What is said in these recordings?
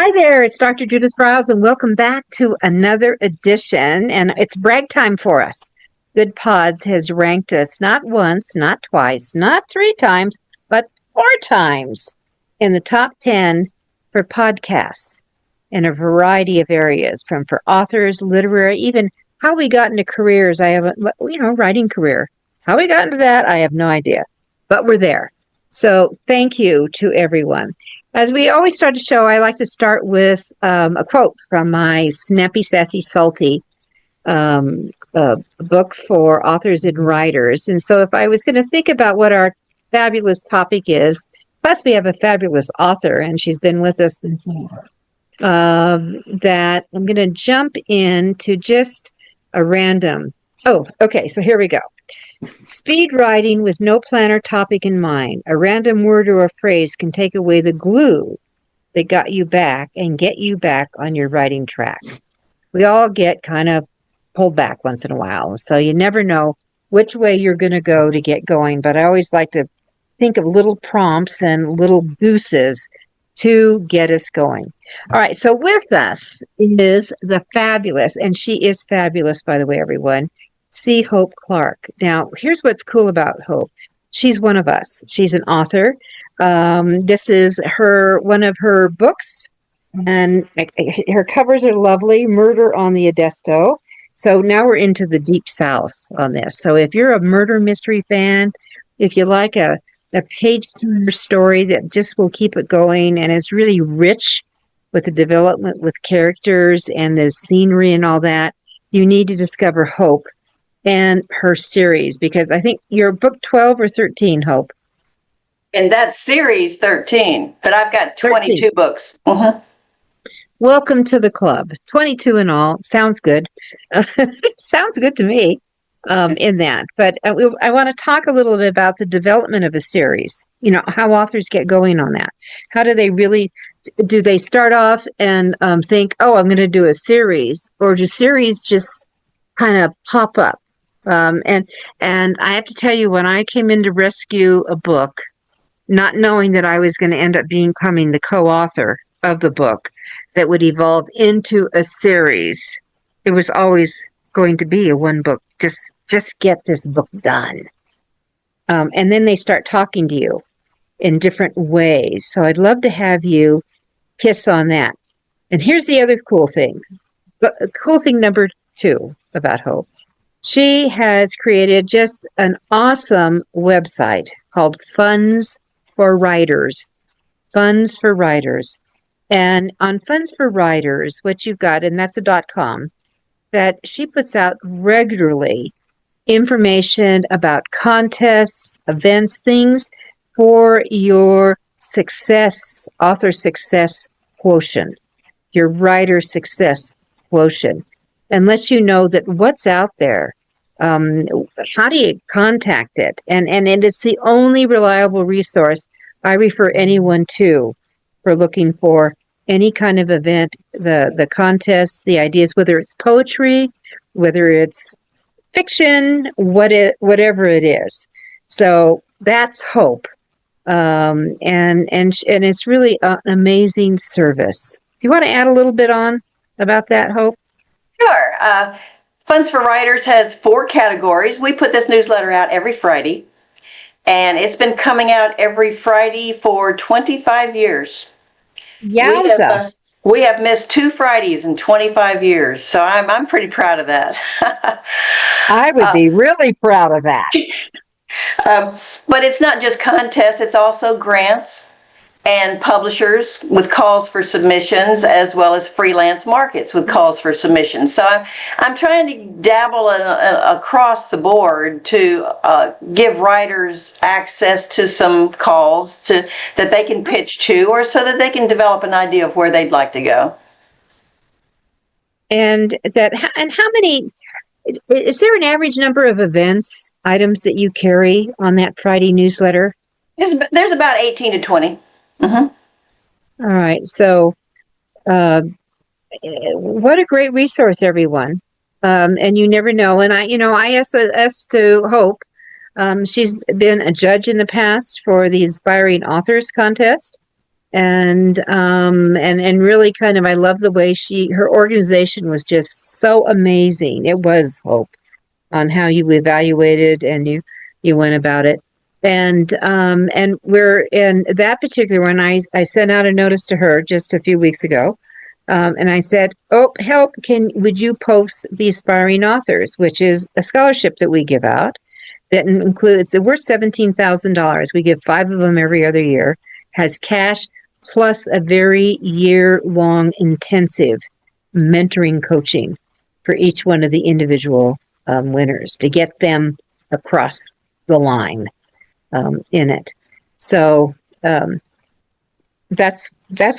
Hi there, it's Dr. Judith Briles, and welcome back to another edition. And it's brag time for us. Good Pods has ranked us not once, not twice, not 3 times, but 4 times in the top 10 for podcasts in a variety of areas, from for authors, literary, even how we got into careers. I have a writing career. How we got into that, I have no idea, but we're there. So thank you to everyone. As we always start the show, I like to start with a quote from my Snappy, Sassy, Salty book for authors and writers. And so if I was going to think about what our fabulous topic is, plus we have a fabulous author, and she's been with us before, that I'm going to jump into just a random. Oh, okay, so here we go. Speed writing with no plan or topic in mind. A random word or a phrase can take away the glue that got you back and get you back on your writing track. We all get kind of pulled back once in a while, so you never know which way you're going to go to get going. But I always like to think of little prompts and little gooses to get us going. All right, so with us is the fabulous, and she is fabulous, by the way, everyone, C. Hope Clark. Now, here's what's cool about Hope. She's one of us. She's an author. This is one of her books, and her covers are lovely. Murder on the Edisto. So now we're into the deep south on this. So if you're a murder mystery fan, if you like a page-turner story that just will keep it going and is really rich with the development with characters and the scenery and all that, you need to discover Hope and her series, because I think you're book 12 or 13, Hope. And that's series 13, but I've got 22 13 books. Mm-hmm. Welcome to the club. 22 in all. Sounds good. Sounds good to me in that. But I want to talk a little bit about the development of a series, how authors get going on that. How do they start off and think, oh, I'm going to do a series, or do series just kind of pop up? And I have to tell you, when I came in to rescue a book, not knowing that I was going to end up becoming the co-author of the book that would evolve into a series, it was always going to be a one book. Just get this book done. And then they start talking to you in different ways. So I'd love to have you kiss on that. And here's the other cool thing. Cool thing number 2 about Hope. She has created just an awesome website called FundsForWriters. FundsForWriters. And on FundsForWriters, what you've got, and that's a .com, that she puts out regularly information about contests, events, things for your success, author success quotient, your writer success quotient, and lets you know that what's out there. How do you contact it? And it's the only reliable resource I refer anyone to for looking for any kind of event, the contests, the ideas, whether it's poetry, whether it's fiction, whatever it is. So that's Hope. And it's really an amazing service. Do you want to add a little bit on about that, Hope? Sure. Funds for Writers has 4 categories. We put this newsletter out every Friday, and it's been coming out every Friday for 25 years. Yowza. We have missed 2 Fridays in 25 years, so I'm pretty proud of that. I would be really proud of that. But it's not just contests, it's also grants and publishers with calls for submissions, as well as freelance markets with calls for submissions. So I'm trying to dabble across the board to give writers access to some calls that they can pitch to, or so that they can develop an idea of where they'd like to go. And how many? Is there an average number of items that you carry on that Friday newsletter? There's about 18 to 20. Mm-hmm. All right. So what a great resource, everyone. And you never know. And I asked to Hope. She's been a judge in the past for the Inspiring Authors Contest. and really kind of, I love the way her organization was just so amazing. It was Hope on how you evaluated and you went about it. And we're in that particular one. I sent out a notice to her just a few weeks ago. And I said, "Oh, help! Would you post the aspiring authors, which is a scholarship that we give out that includes, we're $17,000. We give 5 of them every other year, has cash plus a very year-long intensive mentoring coaching for each one of the individual winners to get them across the line in it. So that's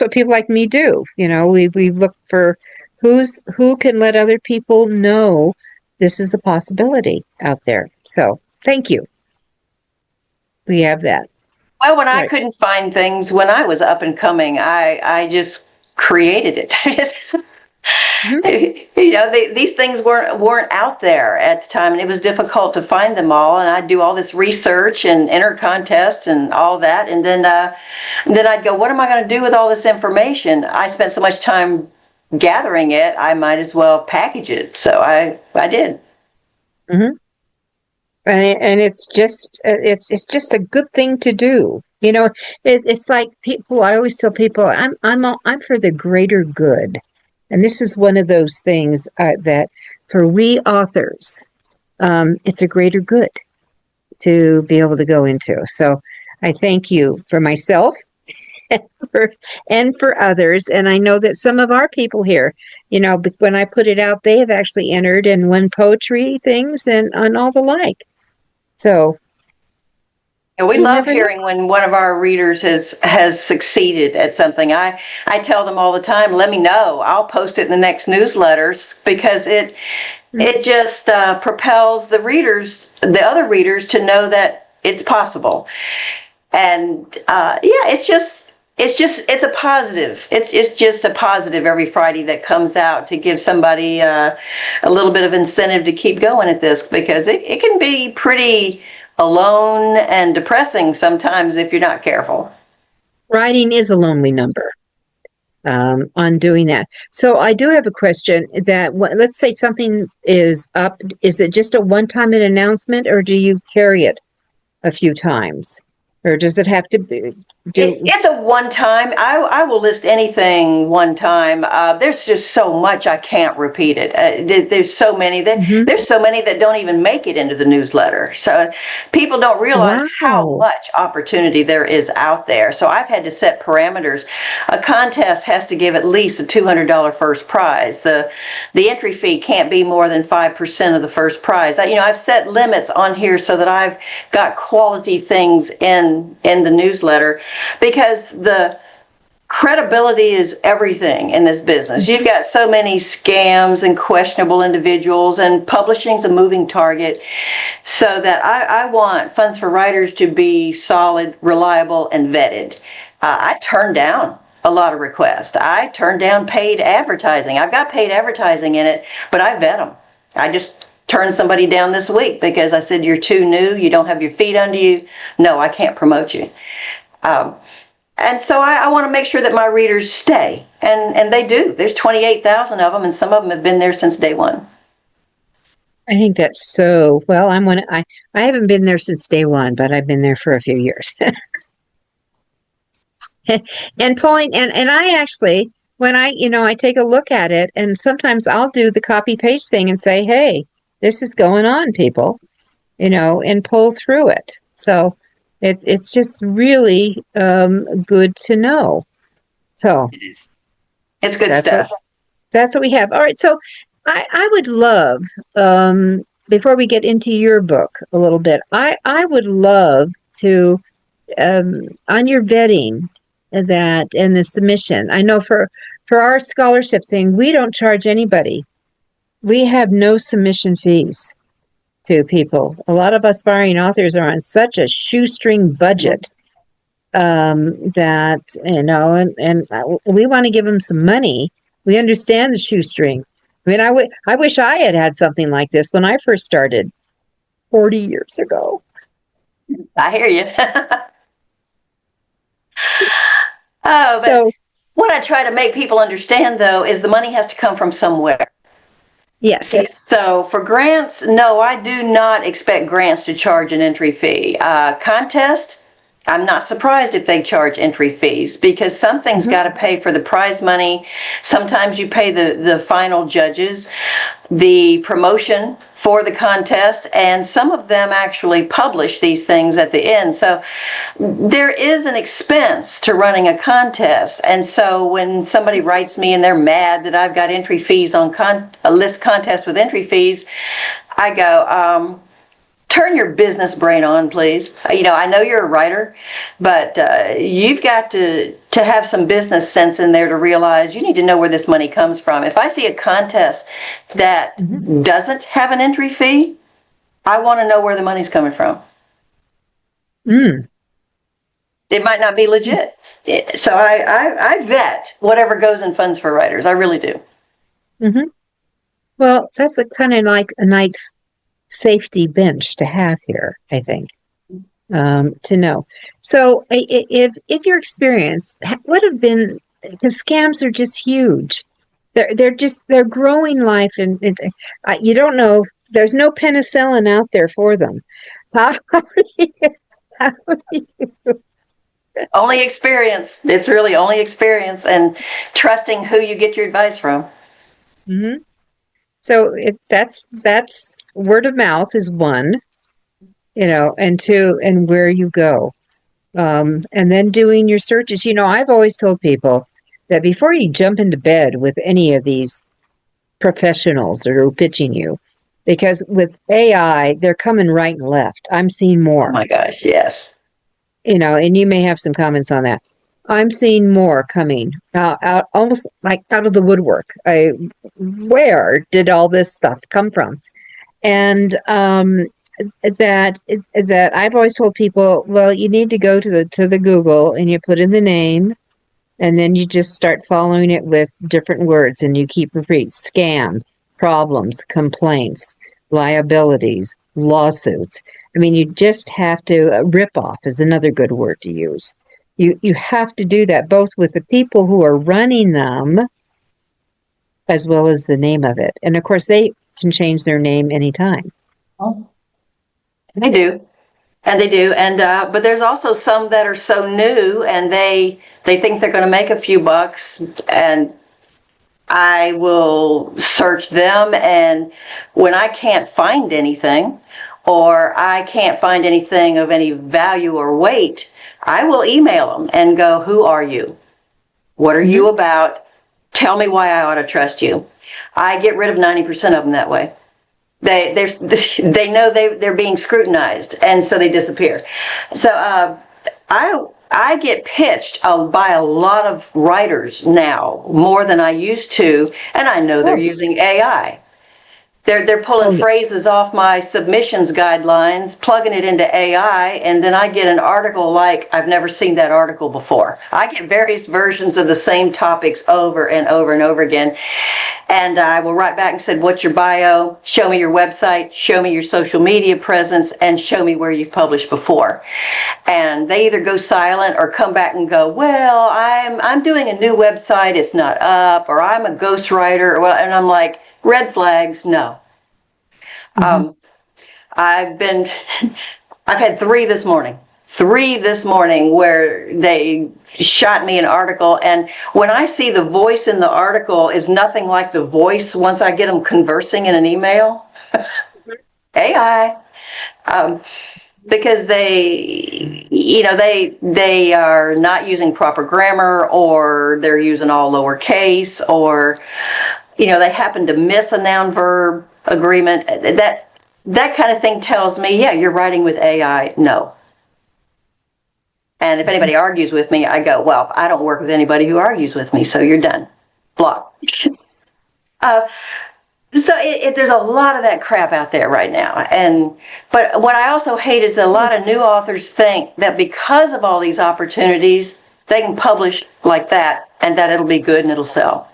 what people like me do. We look for who can let other people know this is a possibility out there. So thank you. We have that. Well, when I couldn't find things when I was up and coming, I just created it. These things weren't out there at the time, and it was difficult to find them all. And I'd do all this research and enter contests and all that, and then I'd go, what am I going to do with all this information? I spent so much time gathering it, I might as well package it. So I did. Mm-hmm. And it's just a good thing to do. It's like people. I always tell people, I'm for the greater good, and this is one of those things that for we authors, it's a greater good to be able to go into. So I thank you for myself and for others, and I know that some of our people here, when I put it out, they have actually entered and won poetry things and all the like. So we love hearing when one of our readers has succeeded at something. I tell them all the time, let me know. I'll post it in the next newsletters, because it just propels the other readers to know that it's possible. And it's a positive. It's just a positive every Friday that comes out to give somebody a little bit of incentive to keep going at this, because it can be pretty alone and depressing sometimes if you're not careful. Writing is a lonely number on doing that. So I do have a question that, let's say something is up. Is it just a one-time announcement, or do you carry it a few times? Or does it have to be? It's a one time. I will list anything one time. There's just so much I can't repeat it. There's so many there's so many that don't even make it into the newsletter. So people don't realize how much opportunity there is out there. So I've had to set parameters. A contest has to give at least a $200 first prize. The entry fee can't be more than 5% of the first prize. I've set limits on here so that I've got quality things in the newsletter, because the credibility is everything in this business. You've got so many scams and questionable individuals, and publishing's a moving target. So that I want Funds for Writers to be solid, reliable, and vetted. I turn down a lot of requests. I turn down paid advertising. I've got paid advertising in it, but I vet them. I just turned somebody down this week because I said, you're too new, you don't have your feet under you. No, I can't promote you. And so I want to make sure that my readers stay, and they do. There's 28,000 of them, and some of them have been there since day one. I think that's so, well, I haven't been there since day one, but I've been there for a few years. And pulling, and I actually, when I take a look at it, and sometimes I'll do the copy paste thing and say, hey, this is going on, people, and pull through it. So it's just really good to know. So it's good stuff. That's what we have. All right. So I would love, before we get into your book a little bit, I would love to, on your vetting that and the submission, I know for our scholarship thing, we don't charge anybody. We have no submission fees to people. A lot of aspiring authors are on such a shoestring budget that, and we want to give them some money. We understand the shoestring. I mean, I wish I had something like this when I first started 40 years ago. I hear you. Oh, but So, what I try to make people understand, though, is the money has to come from somewhere. yes. So for grants, no, I do not expect grants to charge an entry fee. Contest, I'm not surprised if they charge entry fees because something's got to pay for the prize money. Sometimes you pay the final judges, the promotion for the contest, and some of them actually publish these things at the end. So there is an expense to running a contest. And so when somebody writes me and they're mad that I've got entry fees on a list contest with entry fees, I go, turn your business brain on, please. I know you're a writer, but you've got to have some business sense in there to realize you need to know where this money comes from. If I see a contest that doesn't have an entry fee, I want to know where the money's coming from. Mm. It might not be legit. So I vet whatever goes in Funds for Writers. I really do. Mm-hmm. Well, that's a kind of like a nice safety bench to have here, I think, to know. So, if in your experience, what have been, because scams are just huge. They're growing life, and you don't know. There's no penicillin out there for them. How do you, how do you- Only experience. It's really only experience and trusting who you get your advice from. Mhm. So that's word of mouth is one, and two, and where you go. And then doing your searches. I've always told people that before you jump into bed with any of these professionals that are pitching you, because with AI, they're coming right and left. I'm seeing Oh more, my gosh, yes. and you may have some comments on that. I'm seeing more coming out almost like out of the woodwork. Where did all this stuff come from? And that I've always told people, well, you need to go to the Google and you put in the name, and then you just start following it with different words, and you keep repeating scam, problems, complaints, liabilities, lawsuits. I mean, you just have to rip off is another good word to use. You have to do that both with the people who are running them as well as the name of it. And of course, they can change their name anytime. They do. And they do. And but there's also some that are so new and they think they're going to make a few bucks, and I will search them, and when I can't find anything or I can't find anything of any value or weight, I will email them and go, "Who are you? What are you about? Tell me why I ought to trust you." I get rid of 90% of them that way. They know they're being scrutinized, and so they disappear. So I get pitched by a lot of writers now, more than I used to, and I know they're using AI. They're pulling phrases off my submissions guidelines, plugging it into AI, and then I get an article like I've never seen that article before. I get various versions of the same topics over and over and over again. And I will write back and say, "What's your bio? Show me your website, show me your social media presence, and show me where you've published before." And they either go silent or come back and go, "Well, I'm doing a new website, it's not up," or "I'm a ghostwriter." And I'm like, red flags, no. I've had three this morning where they shot me an article, and when I see the voice in the article is nothing like the voice once I get them conversing in an email, AI, because they are not using proper grammar, or they're using all lowercase, or they happen to miss a noun verb agreement. That kind of thing tells me, yeah, you're writing with AI. No. And if anybody argues with me, I go, well, I don't work with anybody who argues with me, so you're done. Block. So there's a lot of that crap out there right now. But what I also hate is a lot of new authors think that because of all these opportunities, they can publish like that and that it'll be good and it'll sell.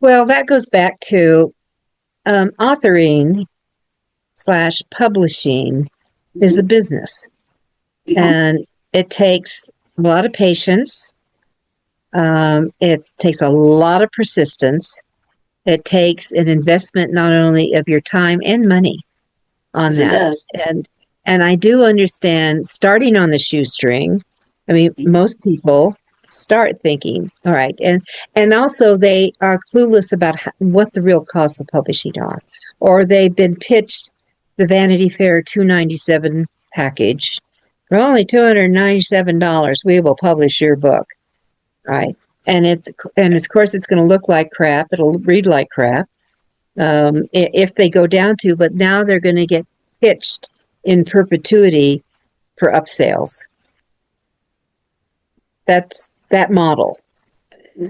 Well, that goes back to authoring / publishing is a business. And it takes a lot of patience. It takes a lot of persistence. It takes an investment not only of your time and money on Yes, it that. does. And I do understand starting on the shoestring. I mean, most people start thinking, all right, and also they are clueless about what the real costs of publishing are, or they've been pitched the Vanity Fair $297 package for only $297. We will publish your book, right? And of course it's going to look like crap. It'll read like crap if they go down to, but now they're going to get pitched in perpetuity for upsales. That's that model.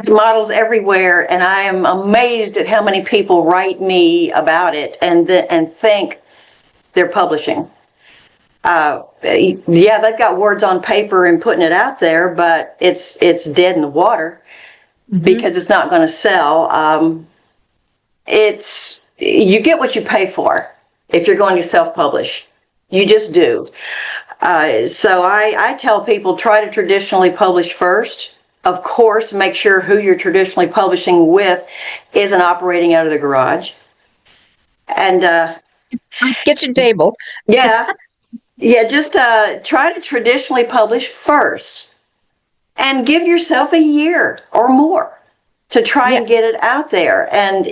Models everywhere, and I am amazed at how many people write me about it and think they're publishing. Yeah, they've got words on paper and putting it out there, but it's dead in the water because it's not going to sell. You get what you pay for if you're going to self-publish. You just do. So I tell people, try to traditionally publish first. Of course, make sure who you're traditionally publishing with isn't operating out of the garage. And kitchen table. Yeah, just try to traditionally publish first and give yourself a year or more to try and get it out there. And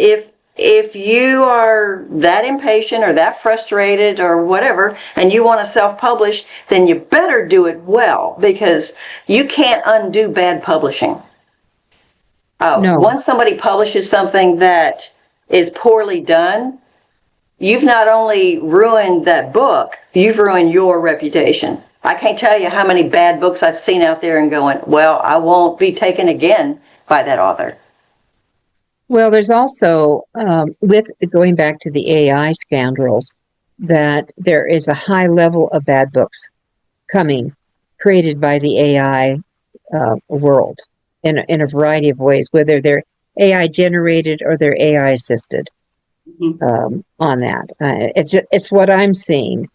if you are that impatient or that frustrated or whatever, and you want to self-publish, then you better do it well, because you can't undo bad publishing. No. Once somebody publishes something that is poorly done, you've not only ruined that book, you've ruined your reputation. I can't tell you how many bad books I've seen out there and going, well, I won't be taken again by that author. Well, there's also, with going back to the AI scoundrels, that there is a high level of bad books created by the AI world in a variety of ways, whether they're AI generated or they're AI assisted. On that, it's what I'm seeing,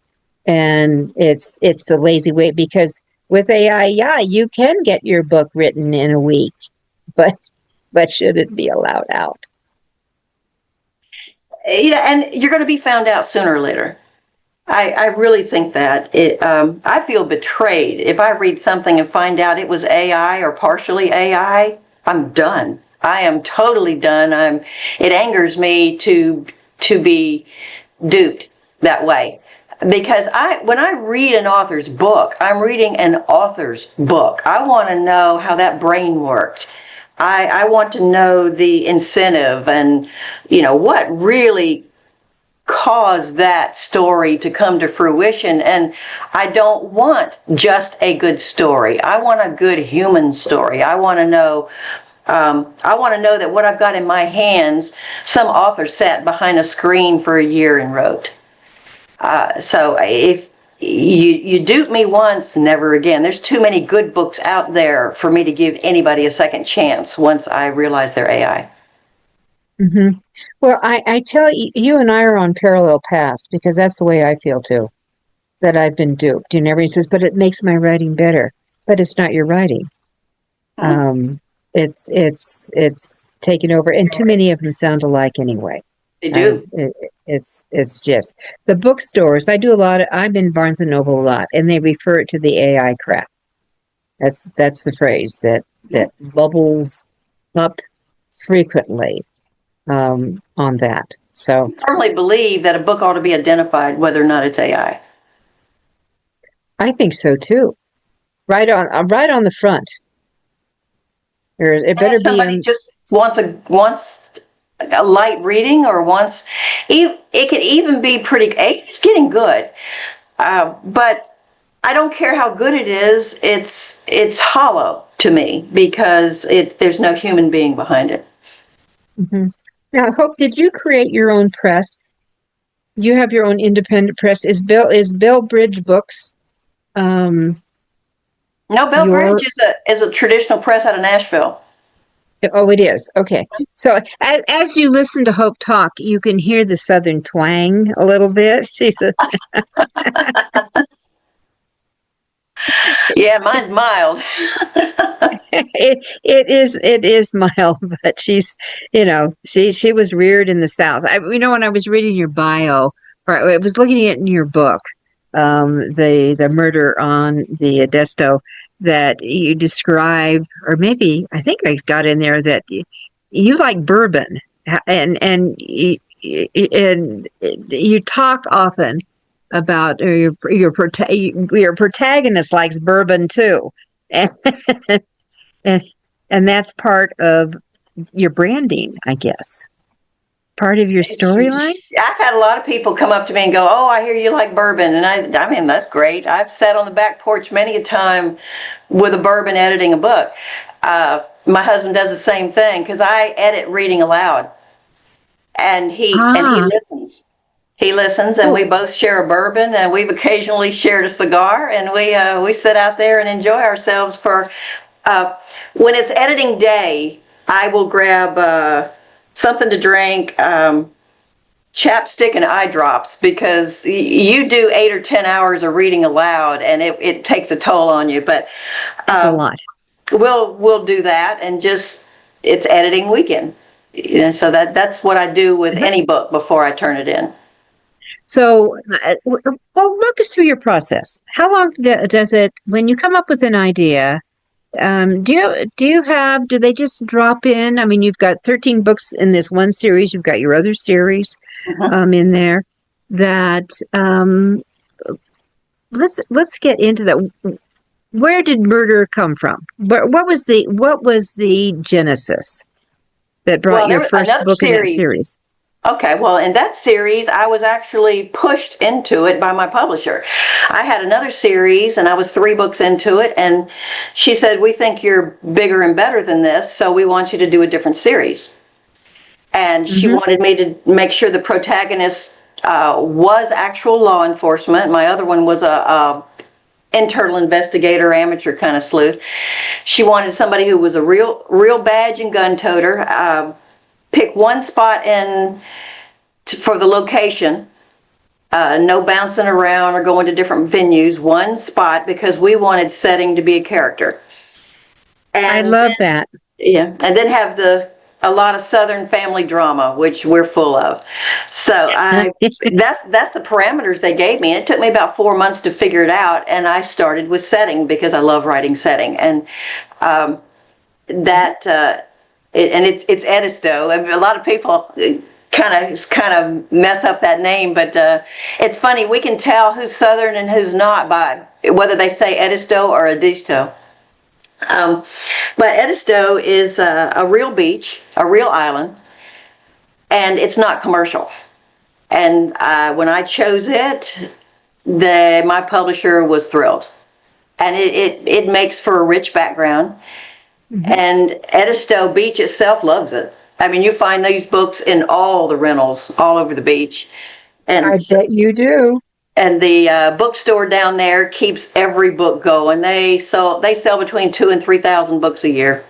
and it's the lazy way, because with AI, yeah, you can get your book written in a week, but should it be allowed out? Yeah, and you're going to be found out sooner or later. I really think that. I feel betrayed if I read something and find out it was AI or partially AI. I'm done. I am totally done. It angers me to be duped that way. Because when I read an author's book, I'm reading an author's book. I want to know how that brain worked. I want to know the incentive and, what really caused that story to come to fruition. And I don't want just a good story. I want a good human story. I want to know that what I've got in my hands, some author sat behind a screen for a year and wrote. So if you dupe me once, never again. There's too many good books out there for me to give anybody a second chance once I realize they're AI. Mm-hmm. Well, I tell you, you and I are on parallel paths, because that's the way I feel too, that I've been duped. And everybody says, but it makes my writing better. But it's not your writing. It's taken over, and too many of them sound alike anyway. They do. It's just the bookstores. I'm in Barnes and Noble a lot, and they refer to the AI crap. That's the phrase that bubbles up frequently on that. So I firmly believe that a book ought to be identified whether or not it's AI. I think so too. Right on the front. It better be. Somebody just wants a light reading, or it could even be pretty. It's getting good, but I don't care how good it is. It's hollow to me, because there's no human being behind it. Mm-hmm. Now, Hope, did you create your own press? You have your own independent press. Is Bell Bridge Books? No, Bell Bridge is a traditional press out of Nashville. Oh, it is. Okay. So as you listen to Hope talk, you can hear the Southern twang a little bit. She's Yeah, mine's mild. it is mild, but she's, she was reared in the South. When I was reading your bio, or I was looking at in your book, the murder on the Edisto, that you describe, or maybe I think I got in there that you like bourbon, and you talk often about, or your protagonist likes bourbon too, and and, and that's part of your branding, I guess. Part of your storyline. I've had a lot of people come up to me and go, "Oh, I hear you like bourbon," and I mean, that's great. I've sat on the back porch many a time with a bourbon editing a book. My husband does the same thing because I edit reading aloud, and he listens. He listens, and we both share a bourbon, and we've occasionally shared a cigar, and we sit out there and enjoy ourselves. For when it's editing day, I will grab something to drink, chapstick and eye drops, because you do 8 or 10 hours of reading aloud, and it takes a toll on you. But It's a lot. We'll do that, and just, it's editing weekend. So that's what I do with any book before I turn it in. So, walk us through your process. How long does it, when you come up with an idea? Do they just drop in? I mean, you've got 13 books in this one series. You've got your other series, in there. That let's get into that. Where did murder come from? What was the genesis that brought your first book in that series? Okay, well, in that series, I was actually pushed into it by my publisher. I had another series, and I was 3 books into it, and she said, "We think you're bigger and better than this, so we want you to do a different series." And she wanted me to make sure the protagonist was actual law enforcement. My other one was a internal investigator, amateur kind of sleuth. She wanted somebody who was a real badge and gun toter. Pick one spot for the location. No bouncing around or going to different venues. One spot, because we wanted setting to be a character. And I love that. Yeah, and then have a lot of Southern family drama, which we're full of. So that's the parameters they gave me, and it took me about 4 months to figure it out. And I started with setting because I love writing setting, and it's Edisto. I mean, a lot of people kind of mess up that name, but it's funny. We can tell who's Southern and who's not by whether they say Edisto or Edisto. But Edisto is a real beach, a real island, and it's not commercial. And when I chose it, my publisher was thrilled, and it makes for a rich background. And Edisto Beach itself loves it. I mean, you find these books in all the rentals all over the beach. And I bet you do. And the bookstore down there keeps every book going. They sell between 2,000 and 3,000 books a year.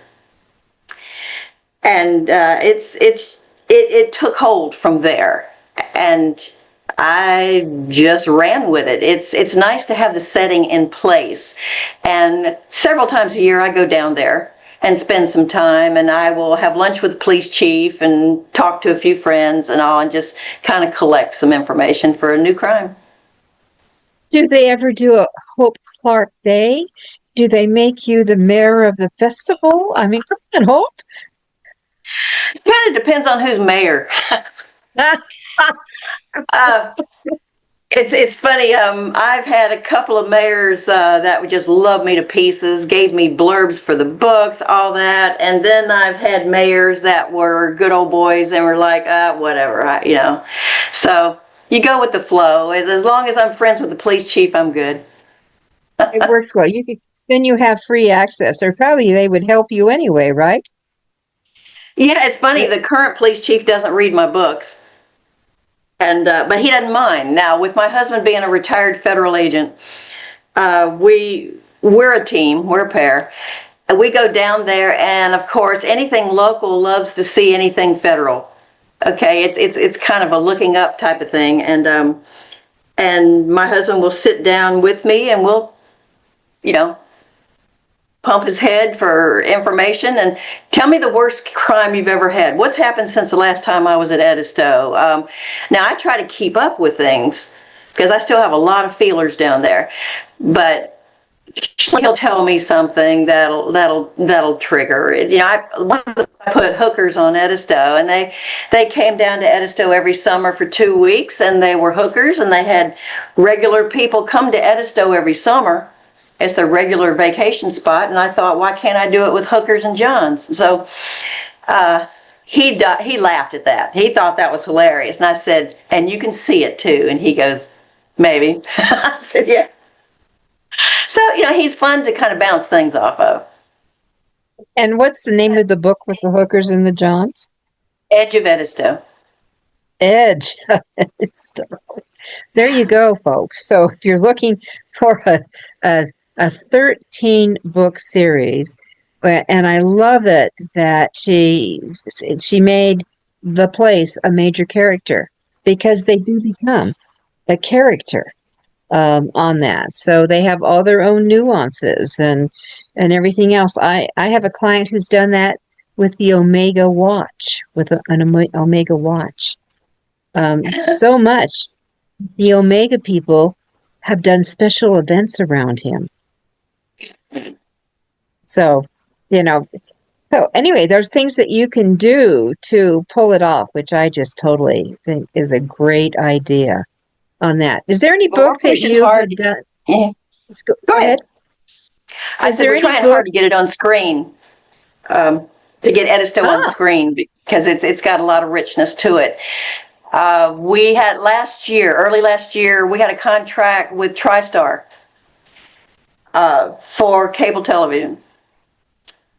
And it took hold from there. And I just ran with it. It's nice to have the setting in place. And several times a year I go down there and spend some time, and I will have lunch with the police chief and talk to a few friends and all, and just kind of collect some information for a new crime. Do they ever do a Hope Clark Day? Do they make you the mayor of the festival? I mean, come on, Hope. Kind of depends on who's mayor. It's funny. I've had a couple of mayors that would just love me to pieces, gave me blurbs for the books, all that, and then I've had mayors that were good old boys and were like, whatever, So you go with the flow. As long as I'm friends with the police chief, I'm good. It works well. Then you have free access, or probably they would help you anyway, right? Yeah, it's funny. The current police chief doesn't read my books. And but he doesn't mind. Now, with my husband being a retired federal agent, we're a team, we're a pair. And we go down there, and of course, anything local loves to see anything federal. Okay, it's kind of a looking up type of thing, and my husband will sit down with me, and we'll, pump his head for information. And tell me the worst crime you've ever had. What's happened since the last time I was at Edisto? Now, I try to keep up with things because I still have a lot of feelers down there. But he'll tell me something that'll trigger it. I put hookers on Edisto, and they came down to Edisto every summer for 2 weeks, and they were hookers, and they had regular people come to Edisto every summer. It's their regular vacation spot, and I thought, why can't I do it with hookers and johns? So he laughed at that. He thought that was hilarious, and I said, and you can see it too. And he goes, maybe. I said, yeah. So, he's fun to kind of bounce things off of. And what's the name of the book with the hookers and the johns? Edge of Edisto. Edge of Edisto. There you go, folks. So if you're looking for a 13-book series, and I love it that she made the place a major character, because they do become a character on that. So they have all their own nuances and everything else. I have a client who's done that with the Omega watch, with an Omega watch. So much. The Omega people have done special events around him. So, so anyway, there's things that you can do to pull it off, which I just totally think is a great idea on that. Is there any book that you have done? Yeah. Go ahead. I said we're trying hard to get it on screen, to get Edisto on screen, because it's got a lot of richness to it. We had early last year, we had a contract with TriStar for cable television.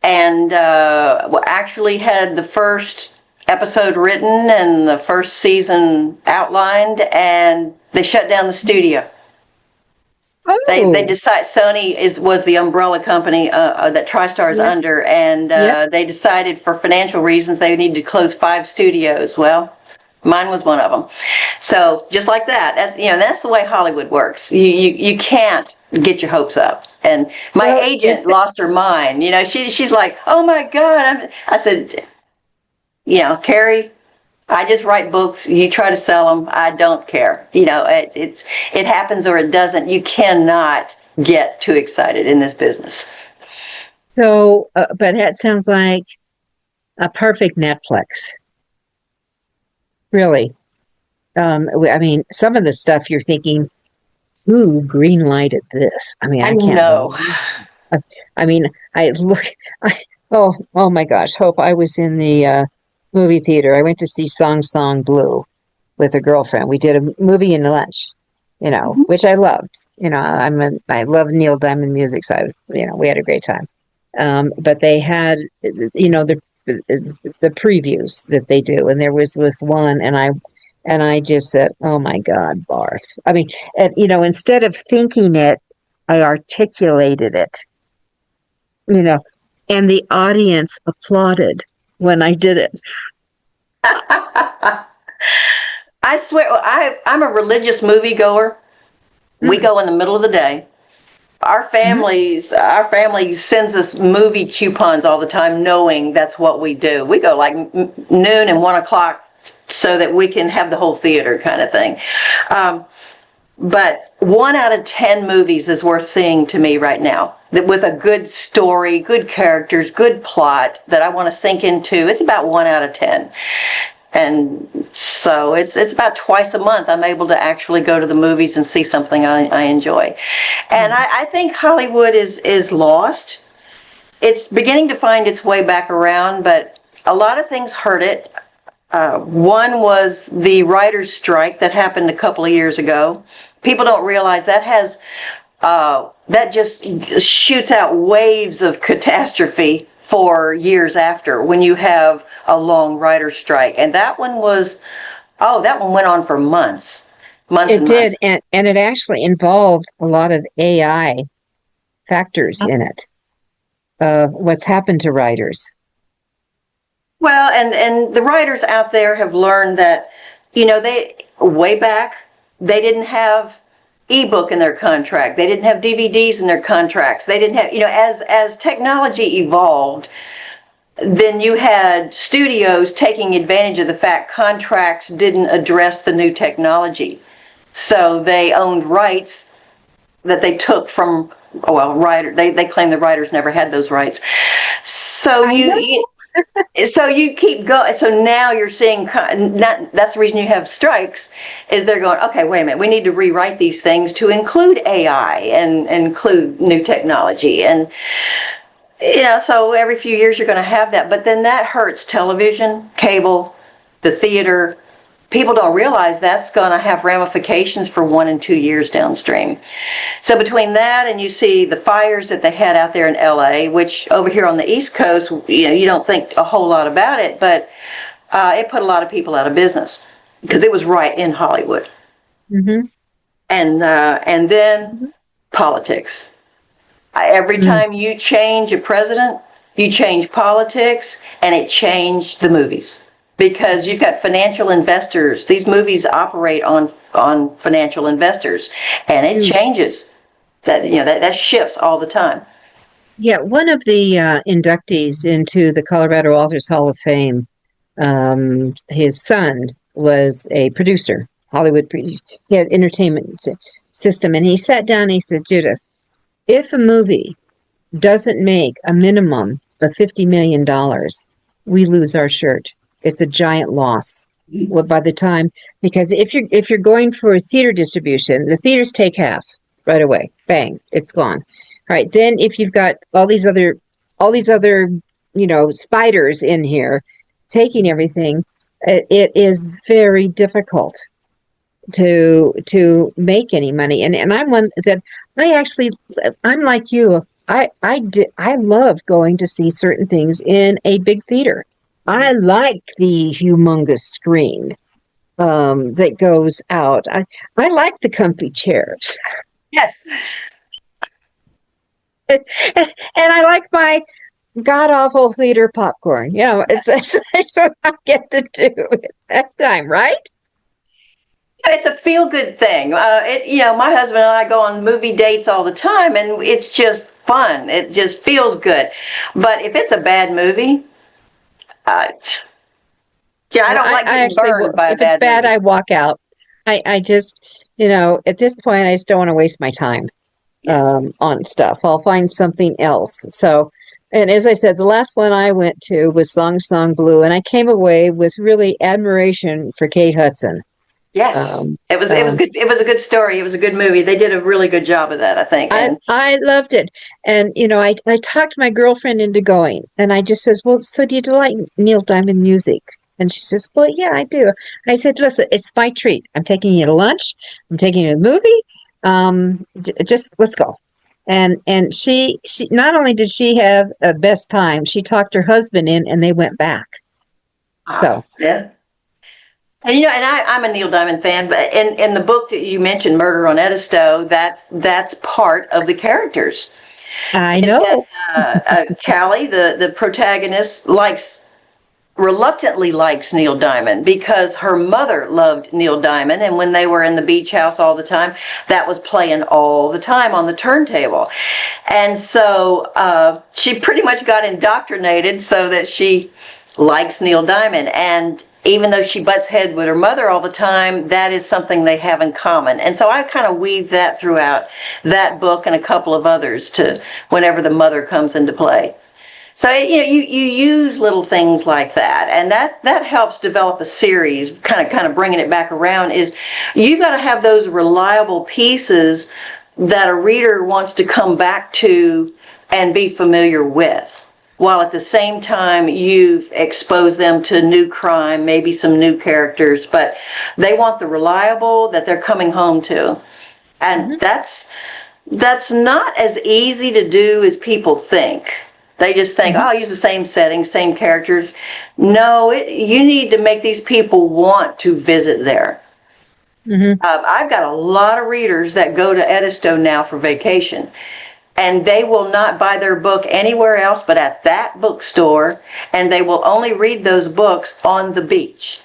And actually had the first episode written and the first season outlined, and they shut down the studio. Oh. They decided Sony was the umbrella company that TriStar is under, and they decided for financial reasons they needed to close 5 studios. Well, mine was one of them. So just like that, that's the way Hollywood works. You can't get your hopes up. And my agent lost her mind. She's like, oh my God. I said, Carrie, I just write books. You try to sell them. I don't care. It happens or it doesn't. You cannot get too excited in this business. So, but that sounds like a perfect Netflix. Really. I mean, some of the stuff you're thinking, who green-lighted this? I mean, I can't know. I mean, oh my gosh, Hope, I was in the movie theater. I went to see Song Song Blue with a girlfriend. We did a movie and lunch, which I loved. I love Neil Diamond music, so we had a great time. But they had, the previews that they do, and there was one, and I just said, oh my God, barf. I mean, instead of thinking it, I articulated it, and the audience applauded when I did it. I swear, I'm a religious moviegoer. Mm-hmm. We go in the middle of the day. Our family sends us movie coupons all the time, knowing that's what we do. We go like noon and 1 o'clock so that we can have the whole theater kind of thing. But 1 out of 10 movies is worth seeing to me right now. With a good story, good characters, good plot that I want to sink into. It's about 1 out of 10. And so it's about twice a month I'm able to actually go to the movies and see something I enjoy. And I think Hollywood is lost. It's beginning to find its way back around, but a lot of things hurt it. One was the writers' strike that happened a couple of years ago. People don't realize that just shoots out waves of catastrophe for years after, when you have a long writer's strike. And that one went on for months. It did, and it actually involved a lot of AI factors in it, of what's happened to writers. Well, and the writers out there have learned that, way back, they didn't have ebook in their contract. They didn't have DVDs in their contracts. They didn't have, as technology evolved, then you had studios taking advantage of the fact contracts didn't address the new technology. So they owned rights that they took from, they claim the writers never had those rights. So so you keep going. So now you're seeing, that's the reason you have strikes, is they're going, okay, wait a minute, we need to rewrite these things to include AI and include new technology. And, so every few years you're going to have that. But then that hurts television, cable, the theater. People don't realize that's going to have ramifications for 1 and 2 years downstream. So between that and you see the fires that they had out there in LA, which over here on the East Coast, you don't think a whole lot about it, but it put a lot of people out of business because it was right in Hollywood. Mm-hmm. And then politics. Every time you change a president, you change politics, and it changed the movies. Because you've got financial investors. These movies operate on financial investors, and it changes. That shifts all the time. Yeah, one of the inductees into the Colorado Authors Hall of Fame, his son was a producer, Hollywood. He had entertainment system, and he sat down and he said, Judith, if a movie doesn't make a minimum of $50 million, we lose our shirt. It's a giant loss. Well, by the time, because if you're going for theater distribution, the theaters take half right away. Bang, it's gone. All right. Then if you've got all these other spiders in here taking everything, it is very difficult to make any money. And I'm one that I'm like you. I love going to see certain things in a big theater. I like the humongous screen that goes out. I like the comfy chairs. Yes. And I like my god-awful theater popcorn. It's what I get to do at that time, right? It's a feel-good thing. My husband and I go on movie dates all the time, and it's just fun. It just feels good. But if it's a bad movie, I don't like getting burned by a bad movie. If it's bad, I walk out. I just, at this point, I just don't want to waste my time on stuff. I'll find something else. So, and as I said, the last one I went to was Song Blue, and I came away with really admiration for Kate Hudson. Yes, it was good. It was a good story. It was a good movie. They did a really good job of that, I think. I loved it. And, I talked my girlfriend into going, and I just says, well, so do you like Neil Diamond music? And she says, well, yeah, I do. I said, listen, it's my treat. I'm taking you to lunch. I'm taking you to the movie. Just let's go. And she not only did she have a best time, she talked her husband in, and they went back. So yeah. And I'm a Neil Diamond fan, but in the book that you mentioned, Murder on Edisto, that's part of the characters. I know. Callie, the protagonist, reluctantly likes Neil Diamond because her mother loved Neil Diamond, and when they were in the beach house all the time, that was playing all the time on the turntable. And so she pretty much got indoctrinated so that she likes Neil Diamond. And even though she butts heads with her mother all the time, that is something they have in common. And so I kind of weave that throughout that book and a couple of others to whenever the mother comes into play. So, you use little things like that, and that helps develop a series, kind of bringing it back around, is you got to have those reliable pieces that a reader wants to come back to and be familiar with, while at the same time you've exposed them to new crime, maybe some new characters, but they want the reliable that they're coming home to. And that's not as easy to do as people think. They just think, I'll use the same setting, same characters. No, you need to make these people want to visit there. I've got a lot of readers that go to Edisto now for vacation, and they will not buy their book anywhere else but at that bookstore, and they will only read those books on the beach.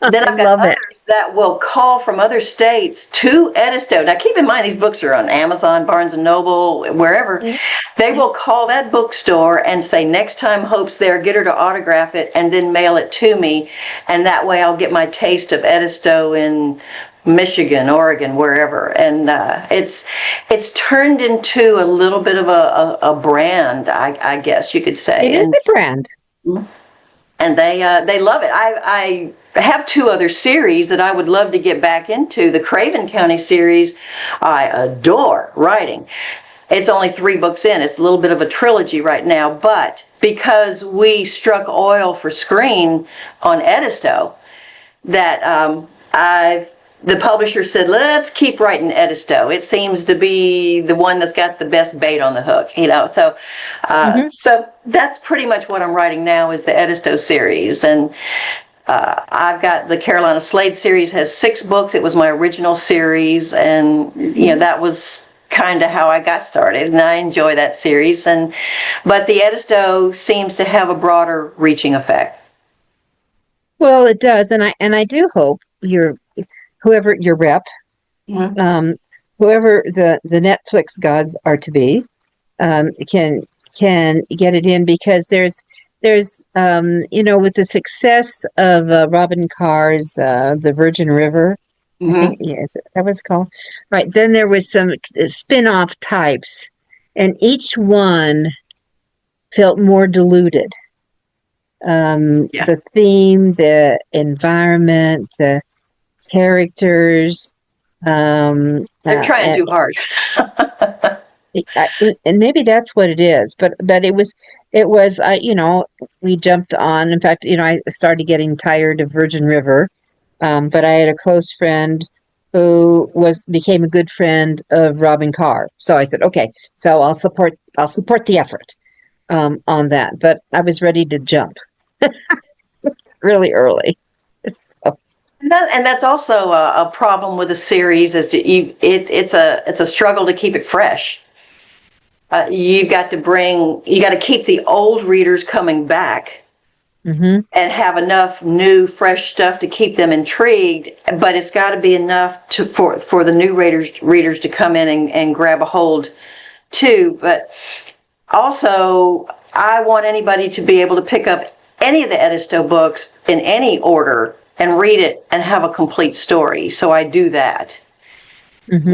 Then I I've got love it. others that will call from other states to Edisto. Now, keep in mind, these books are on Amazon, Barnes & Noble, wherever. They will call that bookstore and say, next time Hope's there, get her to autograph it and then mail it to me. And that way I'll get my taste of Edisto in Michigan, Oregon, wherever. And it's turned into a little bit of a brand, I guess you could say. It is a brand. And they love it. I have two other series that I would love to get back into. The Craven County series, I adore writing. It's only 3 books in. It's a little bit of a trilogy right now, but because we struck oil for screen on Edisto, that the publisher said, let's keep writing Edisto. It seems to be the one that's got the best bait on the hook, So, so that's pretty much what I'm writing now is the Edisto series. And I've got the Carolina Slade series has 6 books. It was my original series, and that was kind of how I got started, and I enjoy that series. But the Edisto seems to have a broader reaching effect. Well, it does, and I do hope whoever your rep, whoever the Netflix gods are to be, can get it in, because there's with the success of Robin Carr's The Virgin River, I think, yes, that was called, right? Then there was some spin-off types, and each one felt more diluted. The theme, the environment, the characters. They're trying too hard. And maybe that's what it is. But it was we jumped on. In fact, I started getting tired of Virgin River. But I had a close friend who became a good friend of Robin Carr. So I said, okay, so I'll support the effort on that. But I was ready to jump really early. So. And that's also a problem with a series is that it's a struggle to keep it fresh. You got to keep the old readers coming back. And have enough new, fresh stuff to keep them intrigued, but it's got to be enough for the new readers to come in and grab a hold too. But also, I want anybody to be able to pick up any of the Edisto books in any order and read it and have a complete story. So I do that.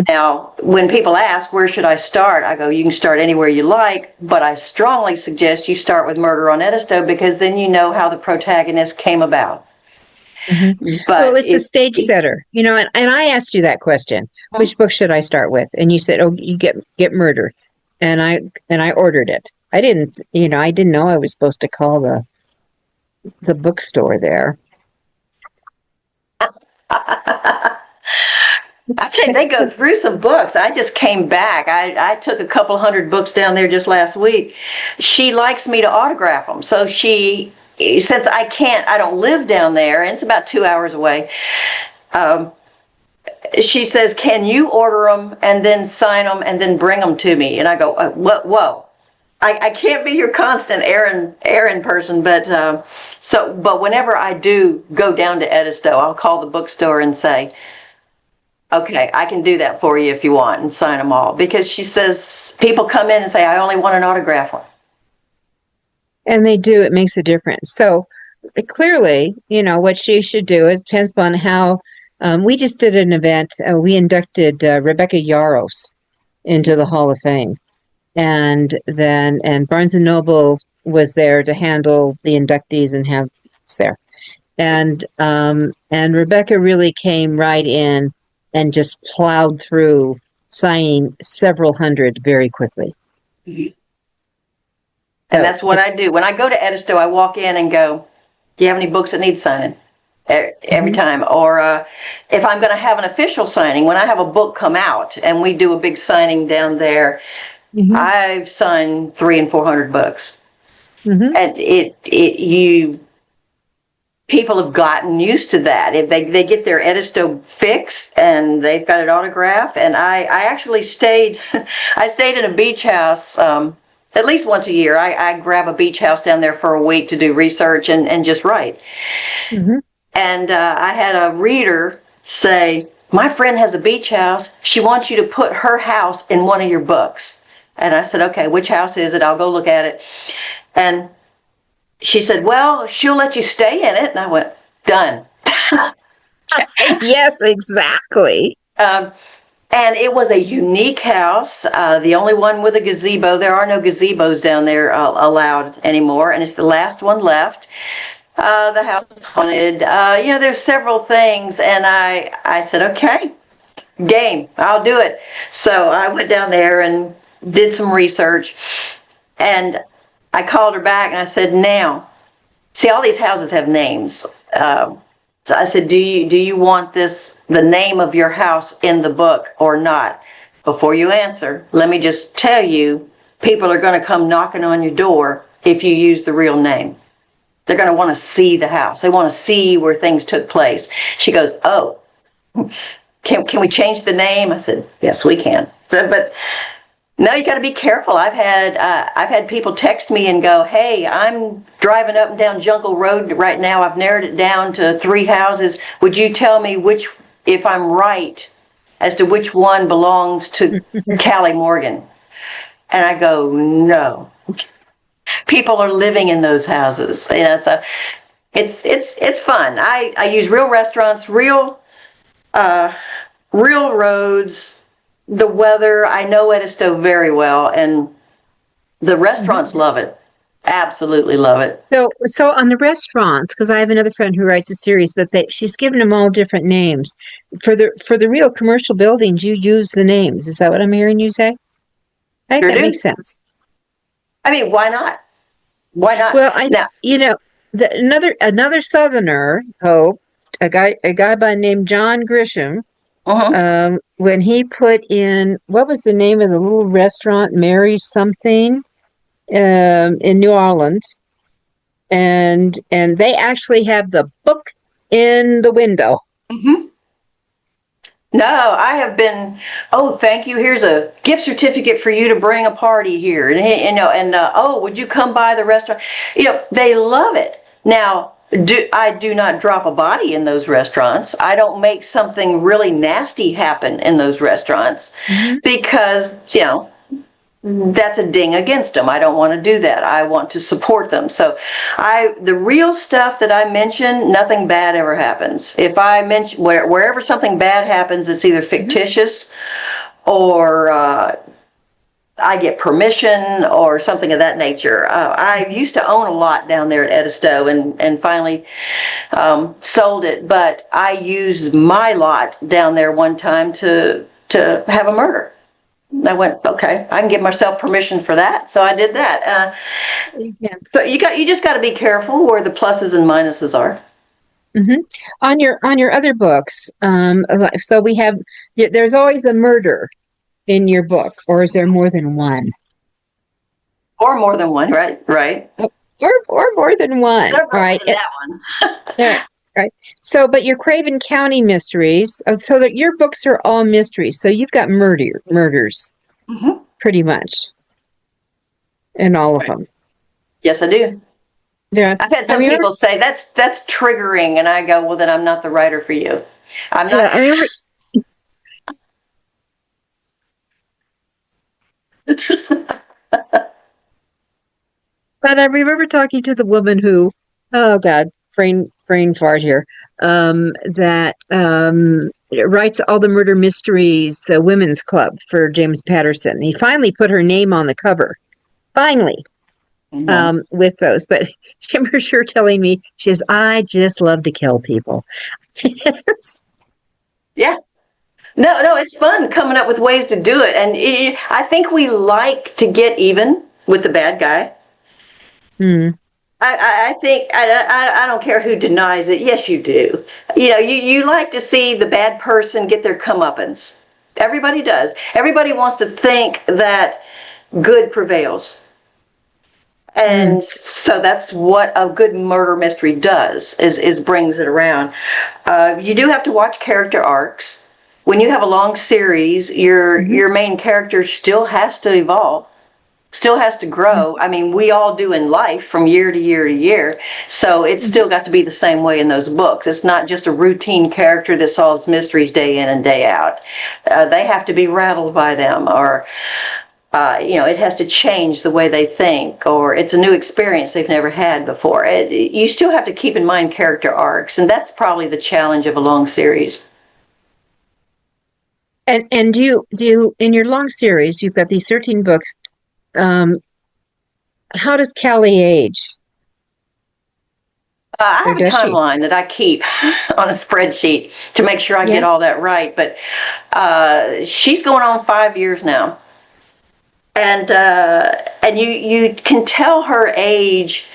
Now, when people ask, where should I start? I go, you can start anywhere you like, but I strongly suggest you start with Murder on Edisto, because then you know how the protagonist came about. But it's a stage setter, and I asked you that question. Which book should I start with? And you said, oh, you get Murder. And I ordered it. I didn't know I was supposed to call the bookstore there. I tell you, they go through some books. I just came back. I took a couple hundred books down there just last week. She likes me to autograph them. So since I don't live down there, and it's about 2 hours away, she says, can you order them and then sign them and then bring them to me? And I go, whoa. I can't be your constant errand person, but whenever I do go down to Edisto, I'll call the bookstore and say, okay, I can do that for you if you want, and sign them all. Because she says people come in and say, I only want an autograph one. And they do. It makes a difference. So clearly, what she should do is depends upon how. We just did an event. We inducted Rebecca Yaros into the Hall of Fame. And Barnes & Noble was there to handle the inductees and have us there. And Rebecca really came right in and just plowed through, signing several hundred very quickly. And that's what I do. When I go to Edisto, I walk in and go, do you have any books that need signing? Every time. Or if I'm going to have an official signing, when I have a book come out and we do a big signing down there, I've signed 300 and 400 books. And people have gotten used to that. If they get their Edisto fix and they've got it autographed. And I actually stayed in a beach house at least once a year. I grab a beach house down there for a week to do research and just write. And I had a reader say, my friend has a beach house. She wants you to put her house in one of your books. And I said, okay, which house is it? I'll go look at it. And she said, well, she'll let you stay in it. And I went, done. Yes, exactly. And it was a unique house, the only one with a gazebo. There are no gazebos down there allowed anymore, and it's the last one left. The house is haunted. There's several things, and I said, okay, game, I'll do it. So I went down there and did some research, and I called her back and I said, now, see, all these houses have names. So I said, do you want the name of your house in the book or not? Before you answer, let me just tell you, people are going to come knocking on your door if you use the real name. They're going to want to see the house. They want to see where things took place. She goes, oh, can we change the name? I said, yes, we can. So, but no, you got to be careful. I've had people text me and go, hey, I'm driving up and down Jungle Road right now. I've narrowed it down to 3 houses. Would you tell me if I'm right as to which one belongs to Callie Morgan? And I go, no. People are living in those houses. So it's fun. I use real restaurants, real roads. The weather, I know Edisto very well, and the restaurants love it. Absolutely love it. So on the restaurants, because I have another friend who writes a series, but she's given them all different names. For the real commercial buildings, you use the names. Is that what I'm hearing you say? I think that makes sense. I mean, why not? Why not? Well, another Southerner, a guy by the name John Grisham. When he put in, what was the name of the little restaurant, Mary something, in New Orleans, and they actually have the book in the window. No, I have been, oh, thank you, here's a gift certificate for you to bring a party here, and oh, would you come by the restaurant? They love it. Now, I do not drop a body in those restaurants. I don't make something really nasty happen in those restaurants because, that's a ding against them. I don't want to do that. I want to support them. So the real stuff that I mention, nothing bad ever happens. If I mention, wherever something bad happens, it's either fictitious or I get permission or something of that nature. I used to own a lot down there at Edisto and finally sold it, but I used my lot down there one time to have a murder. I went, okay, I can give myself permission for that, so I did that. So you just got to be careful where the pluses and minuses are. On your other books, so there's always a murder in your book, or is there more than one? Or more than one, right? Or more than one, right? That one. Right. So, but your Craven County mysteries, so that your books are all mysteries. So you've got murders, pretty much, in all of them. Yes, I do. Yeah. I've had some people say that's triggering, and I go, well, then I'm not the writer for you. I'm not. But I remember talking to the woman who, oh God, brain fart here, that writes all the murder mysteries, the women's club for James Patterson. He finally put her name on the cover, with those. But she remember sure telling me, she says, I just love to kill people. Yeah. No, it's fun coming up with ways to do it. And I think we like to get even with the bad guy. I think, I don't care who denies it. Yes, you do. You like to see the bad person get their comeuppance. Everybody does. Everybody wants to think that good prevails. And so that's what a good murder mystery does, is brings it around. You do have to watch character arcs. When you have a long series, your main character still has to evolve. still has to grow. I mean, we all do in life from year to year to year. So it's still got to be the same way in those books. It's not just a routine character that solves mysteries day in and day out. They have to be rattled by them, or it has to change the way they think, or it's a new experience they've never had before. You still have to keep in mind character arcs, and that's probably the challenge of a long series. And do you in your long series, you've got these 13 books. How does Callie age? I have a does she? timeline that I keep on a spreadsheet to make sure I get all that right. But she's going on 5 years now, and you can tell her age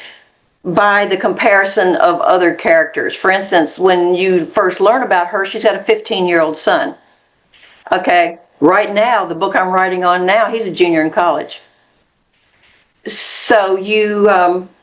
by the comparison of other characters. For instance, when you first learn about her, she's got a 15-year-old son. Okay, right now, the book I'm writing on now, he's a junior in college. So you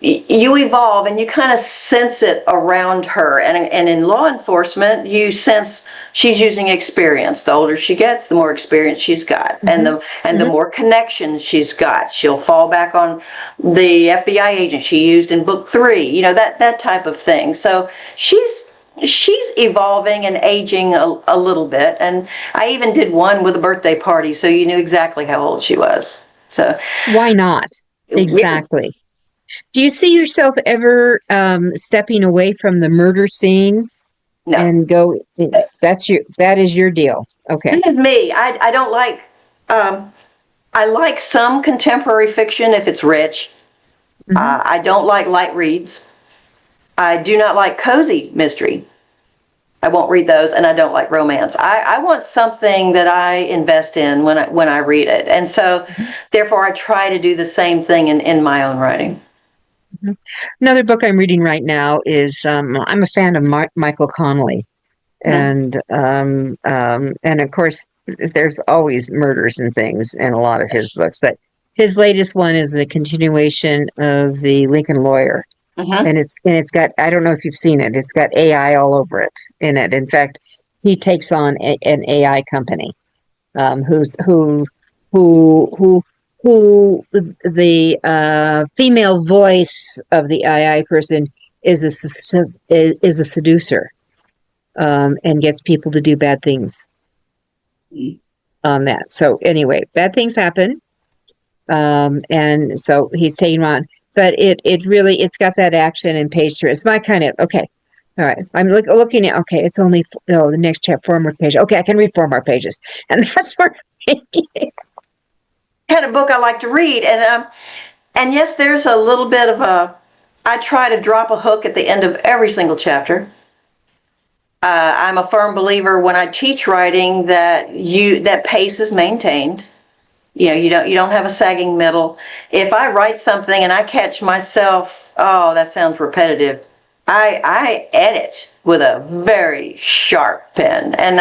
evolve, and you kind of sense it around her. And in law enforcement, you sense she's using experience. The older she gets, the more experience she's got, and the more connections she's got. She'll fall back on the FBI agent she used in book 3. That type of thing. So she's evolving and aging a little bit. And I even did one with a birthday party, so you knew exactly how old she was. So why not? Exactly. Do you see yourself ever stepping away from the murder scene? No. And go, that is your deal. Okay. This is me. I don't like, I like some contemporary fiction if it's rich. I don't like light reads. I do not like cozy mystery. I won't read those, and I don't like romance. I want something that I invest in when I read it. And so, therefore, I try to do the same thing in my own writing. Another book I'm reading right now is, I'm a fan of Michael Connelly. And of course, there's always murders and things in a lot of his books. But his latest one is a continuation of The Lincoln Lawyer. And it's got, I don't know if you've seen it, it's got AI all over it in it. In fact, he takes on an AI company, who the female voice of the AI person is a seducer, and gets people to do bad things on that. So anyway, bad things happen, and so he's taking on. But it's got that action and page through. It's my kind of, okay, all right. I'm looking at, okay, it's only, the next chapter, 4 more pages. Okay, I can read 4 more pages. And that's where kind of book I like to read. And yes, there's a little bit of I try to drop a hook at the end of every single chapter. I'm a firm believer when I teach writing that pace is maintained. You don't have a sagging middle. If I write something and I catch myself, oh, that sounds repetitive, I edit with a very sharp pen. And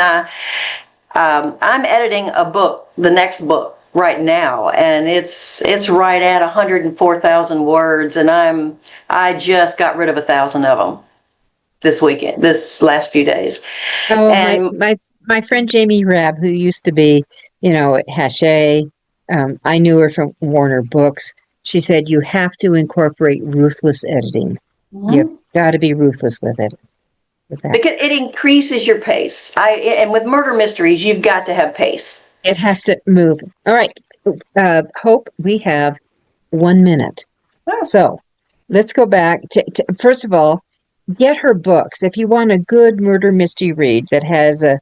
I'm editing the next book right now, and it's right at 104,000 words, and I just got rid of 1,000 of them this last few days. Oh, and my friend Jamie Rabb, who used to be, at Hachette. I knew her from Warner Books. She said, you have to incorporate ruthless editing. You've got to be ruthless with it. Because it increases your pace. And with murder mysteries, you've got to have pace. It has to move. All right. Hope, we have 1 minute. Oh. So let's go back to, first of all, get her books. If you want a good murder mystery read that has a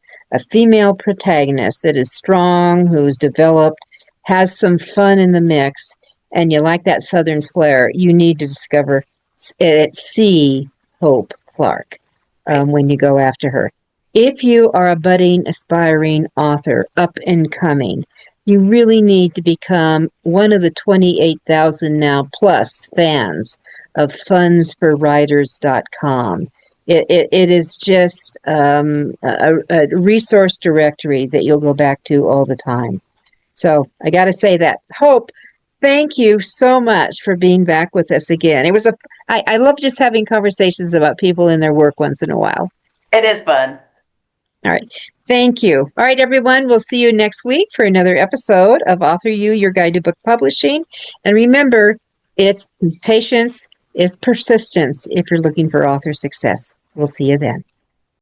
female protagonist that is strong, who's developed, has some fun in the mix, and you like that Southern flair, you need to discover C. Hope Clark when you go after her. If you are a budding, aspiring author, up and coming, you really need to become one of the 28,000 now plus fans of FundsForWriters.com. It is just a resource directory that you'll go back to all the time. So I got to say that. Hope, thank you so much for being back with us again. I love just having conversations about people and their work once in a while. It is fun. All right. Thank you. All right, everyone. We'll see you next week for another episode of Author You, Your Guide to Book Publishing. And remember, it's patience, it's persistence if you're looking for author success. We'll see you then.